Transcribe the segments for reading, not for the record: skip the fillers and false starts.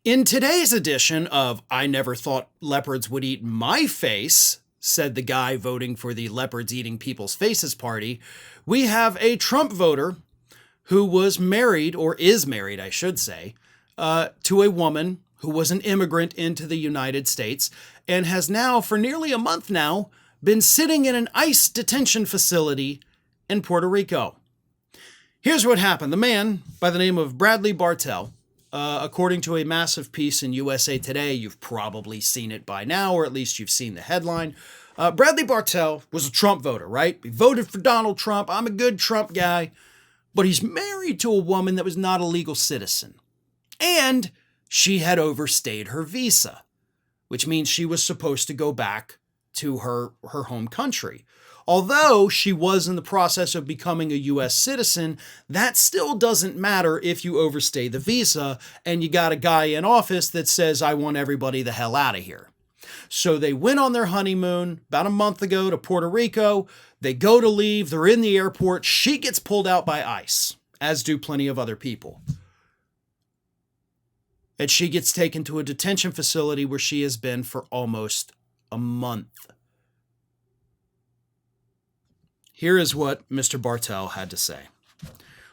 In today's edition of I Never Thought Leopards Would Eat My Face, said the guy voting for the Leopards Eating People's Faces party, we have a Trump voter who was married, or is married, I should say, to a woman who was an immigrant into the United States and has now, for nearly a month now, been sitting in an ICE detention facility in Puerto Rico. Here's what happened. The man, by the name of Bradley Bartell, according to a massive piece in USA Today, you've probably seen it by now, or at least you've seen the headline. Bradley Bartell was a Trump voter, right? He voted for Donald Trump. I'm a good Trump guy. But he's married to a woman that was not a legal citizen. And she had overstayed her visa, which means she was supposed to go back to her home country. Although she was in the process of becoming a U.S. citizen, that still doesn't matter if you overstay the visa and you got a guy in office that says, I want everybody the hell out of here. So they went on their honeymoon about a month ago to Puerto Rico. They go to leave. They're in the airport. She gets pulled out by ICE, as do plenty of other people. And she gets taken to a detention facility where she has been for almost a month. Here is what Mr. Bartell had to say.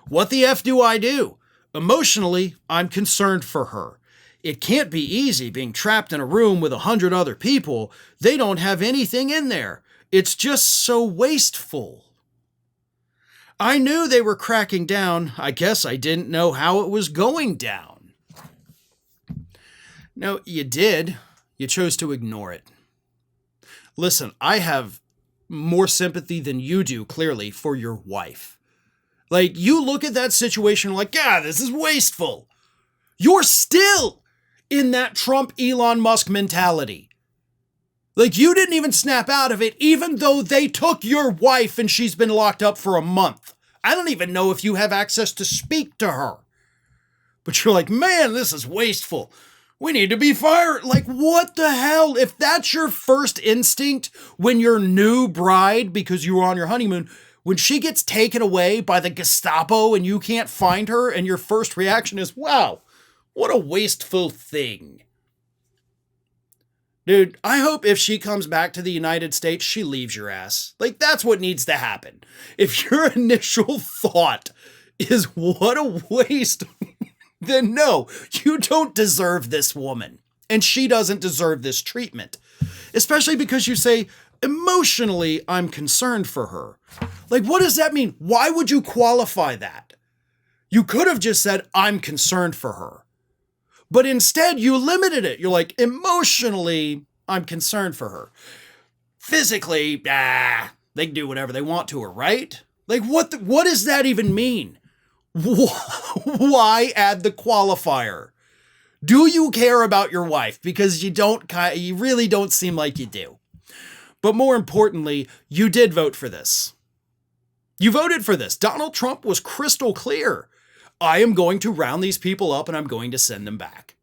What the F do I do? Emotionally, I'm concerned for her. It can't be easy being trapped in a room with 100 other people. They don't have anything in there. It's just so wasteful. I knew they were cracking down. I guess I didn't know how it was going down. No, you did. You chose to ignore it. Listen, I have more sympathy than you do, clearly, for your wife. Like, you look at that situation like, yeah, this is wasteful. You're still in that Trump Elon Musk mentality. Like, you didn't even snap out of it, even though they took your wife and she's been locked up for a month. I don't even know if you have access to speak to her. But you're like, man, this is wasteful. We need to be fired. Like, what the hell? If that's your first instinct when your new bride, because you were on your honeymoon, when she gets taken away by the Gestapo and you can't find her and your first reaction is, wow, what a wasteful thing. Dude, I hope if she comes back to the United States, she leaves your ass. Like, that's what needs to happen. If your initial thought is, what a waste, then no, you don't deserve this woman. And she doesn't deserve this treatment. Especially because you say, emotionally, I'm concerned for her. Like, what does that mean? Why would you qualify that? You could have just said, I'm concerned for her. But instead, you limited it. You're like, emotionally, I'm concerned for her. Physically, they can do whatever they want to her, right? Like, what does that even mean? Why add the qualifier? Do you care about your wife? Because you really don't seem like you do. But more importantly, you did vote for this. You voted for this. Donald Trump was crystal clear. I am going to round these people up and I'm going to send them back.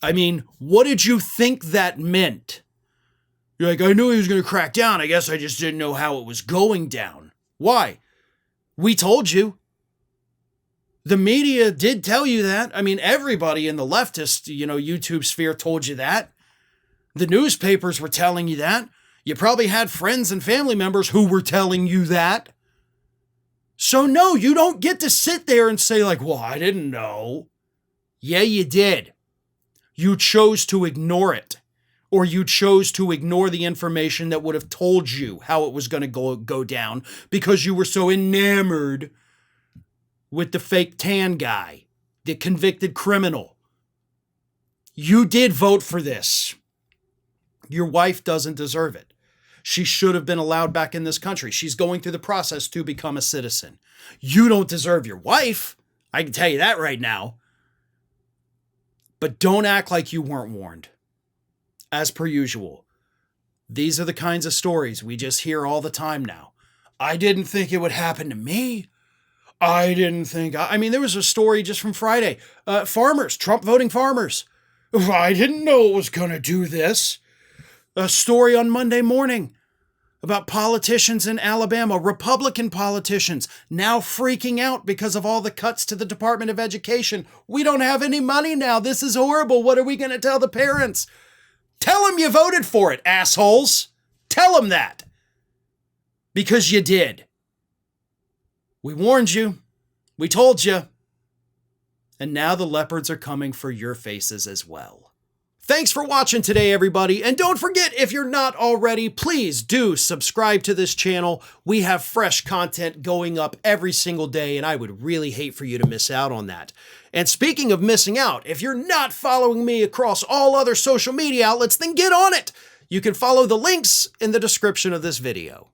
I mean, what did you think that meant? You're like, I knew he was going to crack down. I guess I just didn't know how it was going down. Why? We told you. The media did tell you that. I mean, everybody in the leftist, YouTube sphere told you that. The newspapers were telling you that. You probably had friends and family members who were telling you that. So no, you don't get to sit there and say like, well, I didn't know. Yeah, you did. You chose to ignore it. Or you chose to ignore the information that would have told you how it was going to go down because you were so enamored with the fake tan guy, the convicted criminal. You did vote for this. Your wife doesn't deserve it. She should have been allowed back in this country. She's going through the process to become a citizen. You don't deserve your wife. I can tell you that right now. But don't act like you weren't warned. As per usual, these are the kinds of stories we just hear all the time now. I didn't think it would happen to me. I didn't think... I mean, there was a story just from Friday. Farmers, Trump voting farmers. I didn't know it was going to do this. A story on Monday morning. about politicians in Alabama, Republican politicians, now freaking out because of all the cuts to the Department of Education. We don't have any money now. This is horrible. What are we going to tell the parents? Tell them you voted for it, assholes. Tell them that. Because you did. We warned you. We told you. And now the leopards are coming for your faces as well. Thanks for watching today, everybody. And don't forget, if you're not already, please do subscribe to this channel. We have fresh content going up every single day, and I would really hate for you to miss out on that. And speaking of missing out, if you're not following me across all other social media outlets, then get on it. You can follow the links in the description of this video.